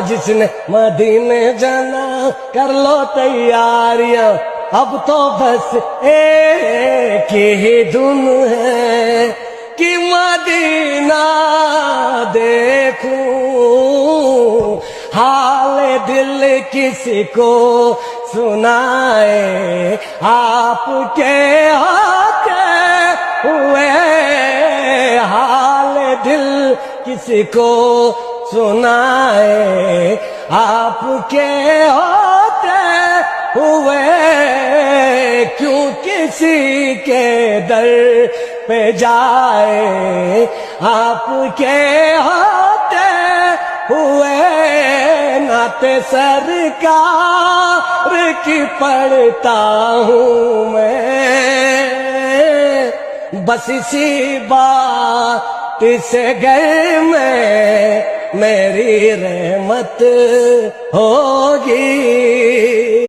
جس نے مدینے جانا کر لو تیاریاں اب تو بس ایک ہی دھن ہے کہ مدینہ دیکھوں حال دل کسی کو سنائے آپ کے ہوتے ہوئے حال دل کسی کو سنائے آپ کے ہوتے ہوئے کیوں کسی کے در پہ جائے آپ کے ہوتے ہوئے نعت سرکار کی پڑھتا ہوں میں بس اسی بات سے گھر میں میری رحمت ہوگی